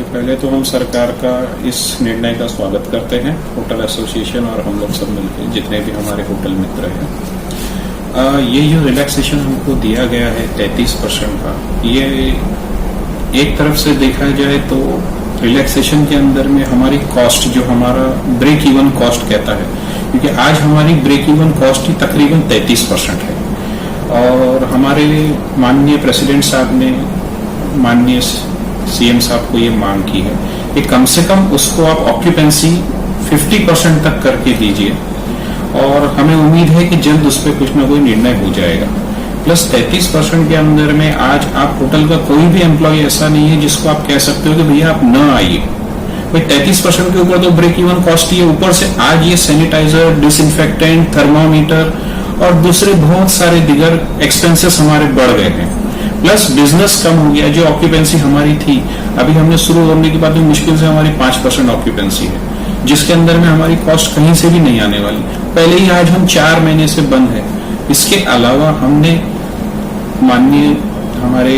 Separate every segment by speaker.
Speaker 1: देखिए, पहले तो हम सरकार का इस निर्णय का स्वागत करते हैं, होटल एसोसिएशन और हम लोग सब मिलकर, जितने भी हमारे होटल मित्र हैं। ये जो रिलैक्सेशन हमको दिया गया है 33% का, ये एक तरफ से देखा जाए तो रिलैक्सेशन के अंदर में हमारी कॉस्ट, जो हमारा ब्रेक इवन कॉस्ट कहता है, क्योंकि आज हमारी ब्रेक इवन कॉस्ट ही तकरीबन 33% है। और हमारे माननीय प्रेसिडेंट साहब ने, माननीय सीएम साहब को ये मांग की है कि कम से कम उसको आप ऑक्यूपेंसी 50% तक करके दीजिए, और हमें उम्मीद है कि जल्द उस पर कुछ ना कोई निर्णय हो जाएगा। प्लस 33% के अंदर में आज आप होटल का कोई भी एम्प्लॉय ऐसा नहीं है जिसको आप कह सकते हो कि भैया आप न आइए। भाई 33% के ऊपर तो ब्रेक इवन कॉस्ट ही है, ऊपर से आज ये सैनिटाइजर, डिसइंफेक्टेंट, थर्मामीटर और दूसरे बहुत सारे दीगर एक्सपेंसेस हमारे बढ़ गए हैं। प्लस बिजनेस कम हो गया, जो ऑक्यूपेंसी हमारी थी, अभी हमने शुरू होने के बाद में मुश्किल से हमारी 5% ऑक्यूपेंसी है, जिसके अंदर में हमारी कॉस्ट कहीं से भी नहीं आने वाली। पहले ही आज हम 4 महीने से बंद है। इसके अलावा हमने, माननीय हमारे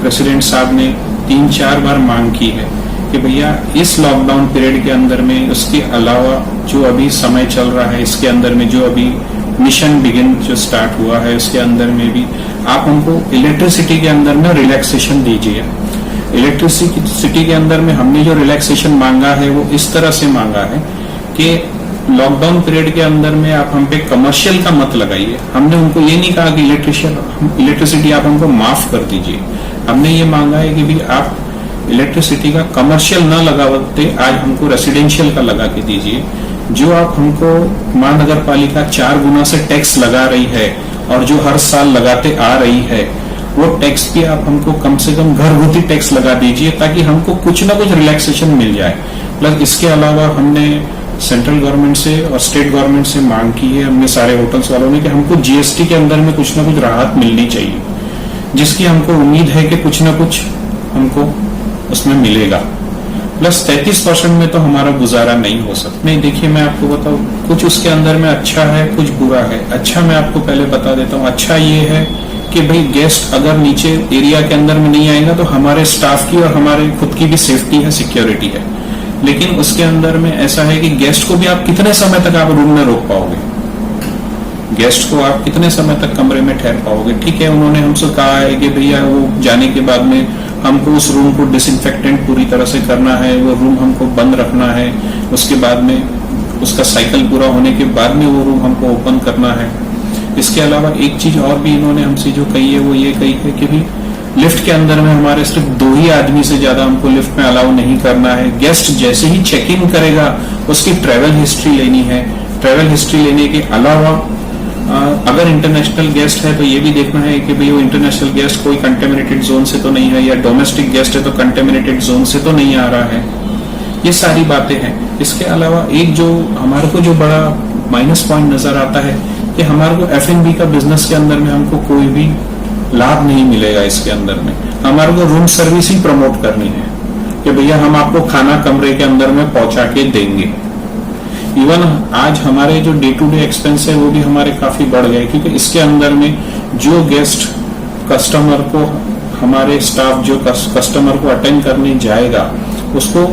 Speaker 1: प्रेसिडेंट साहब ने 3-4 बार मांग की है कि भैया इस लॉकडाउन पीरियड के अंदर में, उसके अलावा जो अभी समय चल रहा है, इसके अंदर में जो अभी मिशन बिगिन जो स्टार्ट हुआ है, उसके अंदर में भी आप हमको इलेक्ट्रिसिटी के अंदर में रिलैक्सेशन दीजिए। इलेक्ट्रिसिटी के अंदर में हमने जो रिलैक्सेशन मांगा है वो इस तरह से मांगा है कि लॉकडाउन पीरियड के अंदर में आप हम पे कमर्शियल का मत लगाइए। हमने उनको ये नहीं कहा कि इलेक्ट्रिसिटी आप हमको माफ कर दीजिए। हमने ये मांगा है कि भी आप इलेक्ट्रिसिटी का कमर्शियल न लगाते, आज हमको रेसिडेंशियल का लगा के दीजिए। जो आप हमको महानगर पालिका 4 गुना से टैक्स लगा रही है और जो हर साल लगाते आ रही है, वो टैक्स भी आप हमको कम से कम घरगुती टैक्स लगा दीजिए, ताकि हमको कुछ ना कुछ रिलैक्सेशन मिल जाए। प्लस इसके अलावा हमने सेंट्रल गवर्नमेंट से और स्टेट गवर्नमेंट से मांग की है, हमने सारे होटल्स वालों ने, कि हमको जीएसटी के अंदर में कुछ ना कुछ राहत मिलनी चाहिए, जिसकी हमको उम्मीद है कि कुछ ना कुछ हमको उसमें मिलेगा। प्लस 33% में तो हमारा गुजारा नहीं हो सकता। नहीं, देखिए मैं आपको बताऊं, कुछ उसके अंदर में अच्छा है, कुछ बुरा है। अच्छा मैं आपको पहले बता देता हूँ। अच्छा ये है कि भाई गेस्ट अगर नीचे एरिया के अंदर में नहीं आएगा तो हमारे स्टाफ की और हमारे खुद की भी सेफ्टी है, सिक्योरिटी है। लेकिन उसके अंदर में ऐसा है कि गेस्ट को भी आप कितने समय तक आप रूम में रोक पाओगे, गेस्ट को आप कितने समय तक कमरे में ठहर पाओगे। ठीक है, उन्होंने हमसे कहा है कि भैया वो जाने के बाद में हमको उस रूम को डिसइंफेक्टेंट पूरी तरह से करना है, वो रूम हमको बंद रखना है, उसके बाद में उसका साइकिल पूरा होने के बाद में वो रूम हमको ओपन करना है। इसके अलावा एक चीज और भी इन्होंने हमसे जो कही है वो ये कही है कि भी लिफ्ट के अंदर में हमारे सिर्फ 2 ही आदमी से ज्यादा हमको लिफ्ट में अलाउ नहीं करना है। गेस्ट जैसे ही चेक इन करेगा उसकी ट्रेवल हिस्ट्री लेनी है। ट्रेवल हिस्ट्री लेने के अलावा अगर इंटरनेशनल गेस्ट है तो ये भी देखना है कि भाई वो इंटरनेशनल गेस्ट कोई कंटेमिनेटेड जोन से तो नहीं है, या डोमेस्टिक गेस्ट है तो कंटेमिनेटेड जोन से तो नहीं आ रहा है। ये सारी बातें हैं। इसके अलावा एक जो हमारे को जो बड़ा माइनस पॉइंट नजर आता है कि हमारे को F&B का बिजनेस के अंदर में हमको कोई भी लाभ नहीं मिलेगा। इसके अंदर में हमारे को रूम सर्विस ही प्रमोट करनी है कि भैया हम आपको खाना कमरे के अंदर में पहुंचा के देंगे। इवन आज हमारे जो डे टू डे एक्सपेंस है वो भी हमारे काफी बढ़ गए, क्योंकि इसके अंदर में जो गेस्ट कस्टमर को, हमारे स्टाफ जो कस्टमर को अटेंड करने जाएगा, उसको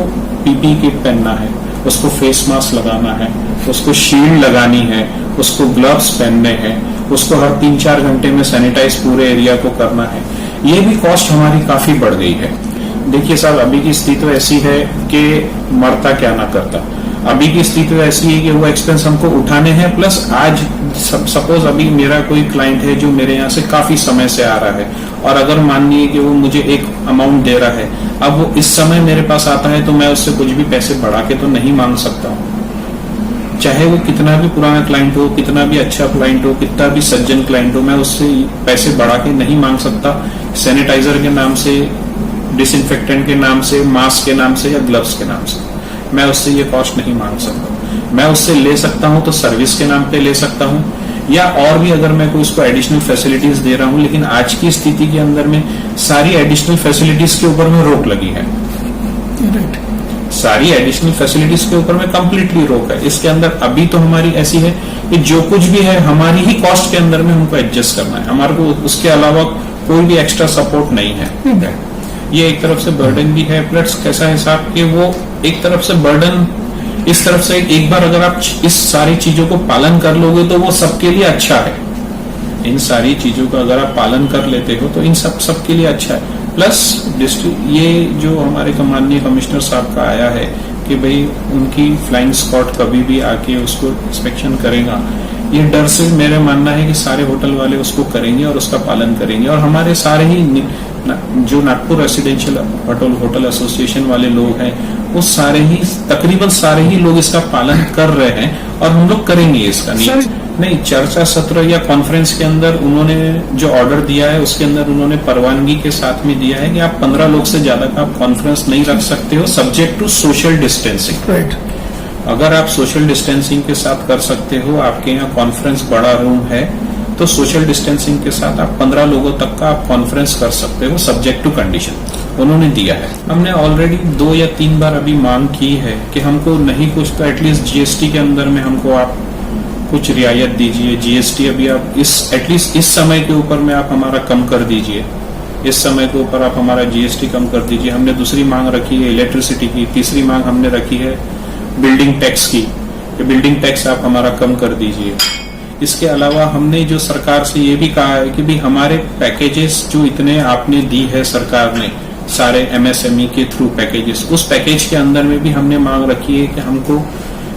Speaker 1: पीपी किट पहनना है, उसको फेस मास्क लगाना है, उसको शील्ड लगानी है, उसको ग्लव्स पहनने हैं, उसको हर 3-4 घंटे में सैनिटाइज पूरे एरिया को करना है। ये भी कॉस्ट हमारी काफी बढ़ गई है। देखिए साहब, अभी की स्थिति तो ऐसी है कि मरता क्या ना करता। अभी की स्थिति तो ऐसी है कि वो एक्सपेंस हमको उठाने हैं। प्लस आज सपोज अभी मेरा कोई क्लाइंट है जो मेरे यहाँ से काफी समय से आ रहा है, और अगर मानिए कि वो मुझे एक अमाउंट दे रहा है, अब वो इस समय मेरे पास आता है, तो मैं उससे कुछ भी पैसे बढ़ा के तो नहीं मांग सकता हूँ। चाहे वो कितना भी पुराना क्लाइंट हो, कितना भी अच्छा क्लाइंट हो, कितना भी सज्जन क्लाइंट हो, मैं उससे पैसे बढ़ा के नहीं मांग सकता। सैनिटाइजर के नाम से, डिसइंफेक्टेंट के नाम से, मास्क के नाम से या ग्लव्स के नाम से मैं उससे ये कॉस्ट नहीं मांग सकता। मैं उससे ले सकता हूं तो सर्विस के नाम पे ले सकता हूं, या और भी अगर मैं कोई उसको एडिशनल फैसिलिटीज दे रहा हूं। लेकिन आज की स्थिति के अंदर में सारी एडिशनल फैसिलिटीज के ऊपर में रोक लगी है। सारी एडिशनल फैसिलिटीज के ऊपर में कंप्लीटली रोक है। इसके अंदर अभी तो हमारी ऐसी है कि जो कुछ भी है हमारी ही कॉस्ट के अंदर में हमको एडजस्ट करना है, हमारे को उसके अलावा कोई भी एक्स्ट्रा सपोर्ट नहीं है। ये एक तरफ से बर्डन भी है, प्लस कैसा हिसाब कि वो एक तरफ से बर्डन, इस तरफ से एक बार अगर आप इस सारी चीजों को पालन कर लोगे तो वो सबके लिए अच्छा है। इन सारी चीजों का अगर आप पालन कर लेते हो तो इन सबके लिए अच्छा है। प्लस ये जो हमारे माननीय कमिश्नर साहब का आया है कि भाई उनकी फ्लाइंग स्क्वाड कभी भी आके उसको इंस्पेक्शन करेगा, ये डर से मेरा मानना है कि सारे होटल वाले उसको करेंगे और उसका पालन करेंगे। और हमारे सारे ही जो नागपुर रेसिडेंशियल होटल एसोसिएशन वाले लोग हैं वो सारे ही तकरीबन सारे ही लोग इसका पालन कर रहे हैं और हम लोग करेंगे इसका। नहीं चर्चा सत्र या कॉन्फ्रेंस के अंदर उन्होंने जो ऑर्डर दिया है उसके अंदर उन्होंने परवानगी के साथ में दिया है कि आप 15 लोग से ज्यादा का आप कॉन्फ्रेंस नहीं रख सकते हो, subject to social distancing.
Speaker 2: Right.
Speaker 1: अगर आप सोशल डिस्टेंसिंग के साथ कर सकते हो, आपके यहाँ कॉन्फ्रेंस बड़ा रूम है तो सोशल डिस्टेंसिंग के साथ आप 15 लोगों तक का आप कॉन्फ्रेंस कर सकते हो, सब्जेक्ट टू कंडीशन उन्होंने दिया है। हमने ऑलरेडी 2 या 3 बार अभी मांग की है कि हमको नहीं कुछ तो एटलीस्ट जीएसटी के अंदर में हमको आप कुछ रियायत दीजिए। जीएसटी अभी आप एटलीस्ट इस समय के ऊपर में आप हमारा कम कर दीजिए, इस समय के ऊपर आप हमारा जीएसटी कम कर दीजिए। हमने दूसरी मांग रखी है इलेक्ट्रिसिटी की, तीसरी मांग हमने रखी है बिल्डिंग टैक्स की, बिल्डिंग टैक्स आप हमारा कम कर दीजिए। इसके अलावा हमने जो सरकार से ये भी कहा है कि भी हमारे पैकेजेस जो इतने आपने दी है सरकार ने सारे एमएसएमई के थ्रू पैकेजेस, उस पैकेज के अंदर में भी हमने मांग रखी है कि हमको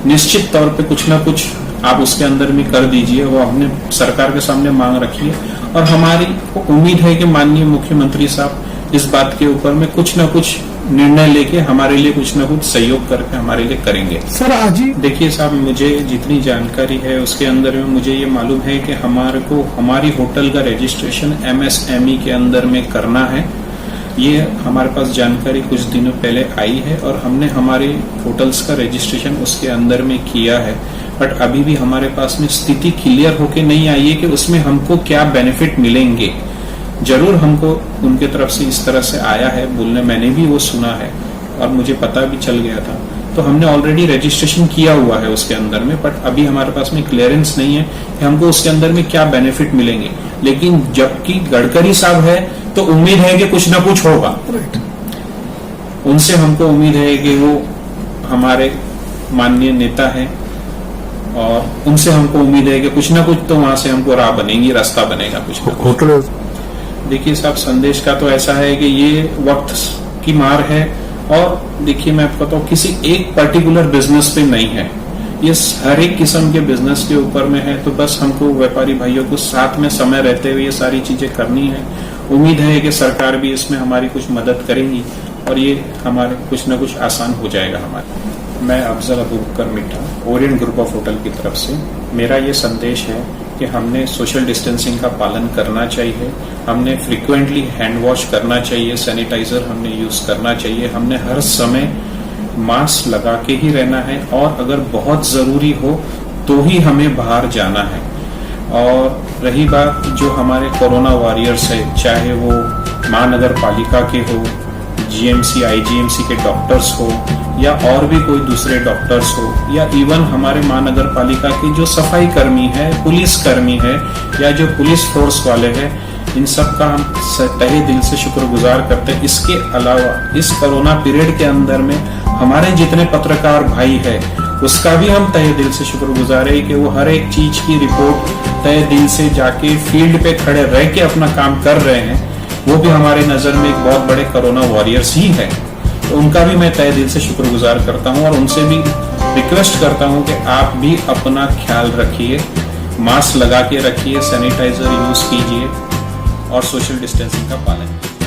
Speaker 1: निश्चित तौर पे कुछ ना कुछ आप उसके अंदर में कर दीजिए। वो हमने सरकार के सामने मांग रखी है और हमारी उम्मीद है कि माननीय मुख्यमंत्री साहब इस बात के ऊपर में कुछ ना कुछ निर्णय लेके हमारे लिए कुछ ना कुछ सहयोग करके हमारे लिए करेंगे।
Speaker 2: सर आज ही
Speaker 1: देखिए साहब, मुझे जितनी जानकारी है उसके अंदर में मुझे ये मालूम है कि हमारे को हमारी होटल का रजिस्ट्रेशन एमएसएमई के अंदर में करना है। ये हमारे पास जानकारी कुछ दिनों पहले आई है और हमने हमारे होटल्स का रजिस्ट्रेशन उसके अंदर में किया है, बट अभी भी हमारे पास में स्थिति क्लियर होके नहीं आई है कि उसमें हमको क्या बेनिफिट मिलेंगे। जरूर हमको उनके तरफ से इस तरह से आया है बोलने, मैंने भी वो सुना है और मुझे पता भी चल गया था, तो हमने ऑलरेडी रजिस्ट्रेशन किया हुआ है उसके अंदर में, बट अभी हमारे पास में क्लियरेंस नहीं है कि हमको उसके अंदर में क्या बेनिफिट मिलेंगे। लेकिन जबकि गडकरी साहब है तो उम्मीद है कि कुछ ना कुछ होगा। उनसे हमको उम्मीद है कि वो हमारे माननीय नेता है और उनसे हमको उम्मीद है कि कुछ ना कुछ तो वहां से हमको राह बनेगी, रास्ता बनेगा कुछ ना कुछ। देखिए साहब, संदेश का तो ऐसा है कि ये वक्त की मार है और देखिए मैं आपको बताऊं किसी एक पर्टिकुलर बिजनेस पे नहीं है, ये हर एक किस्म के बिजनेस के ऊपर में है। तो बस हमको व्यापारी भाइयों को साथ में समय रहते हुए ये सारी चीजें करनी है। उम्मीद है कि सरकार भी इसमें हमारी कुछ मदद करेगी और ये हमारे कुछ न कुछ आसान हो जाएगा हमारे। मैं अफजल अबूबकर मिठा, ओरिएंट ग्रुप ऑफ होटल की तरफ से मेरा ये संदेश है कि हमने सोशल डिस्टेंसिंग का पालन करना चाहिए, हमने फ्रीक्वेंटली हैंड वॉश करना चाहिए, सैनिटाइजर हमने यूज करना चाहिए, हमने हर समय मास्क लगा के ही रहना है और अगर बहुत जरूरी हो तो ही हमें बाहर जाना है। और रही बात जो हमारे कोरोना वॉरियर्स है, चाहे वो महानगर पालिका के हो, जीएमसी आईजीएमसी के डॉक्टर्स हो या और भी कोई दूसरे डॉक्टर्स हो या इवन हमारे महानगर पालिका के जो सफाई कर्मी है, पुलिस कर्मी है या जो पुलिस फोर्स वाले हैं, इन सब का हम तहे दिल से शुक्रगुजार करते हैं। इसके अलावा इस कोरोना पीरियड के अंदर में हमारे जितने पत्रकार भाई है उसका भी हम तहे दिल से शुक्रगुजार है कि वो हर एक चीज की रिपोर्ट तहे दिल से जाके फील्ड पे खड़े रह के अपना काम कर रहे हैं। वो भी हमारे नजर में एक बहुत बड़े कोरोना वॉरियर्स ही है, तो उनका भी मैं तहे दिल से शुक्रगुजार करता हूं और उनसे भी रिक्वेस्ट करता हूं कि आप भी अपना ख्याल रखिए, मास्क लगा के रखिए, सैनिटाइजर यूज कीजिए और सोशल डिस्टेंसिंग का पालन कीजिए।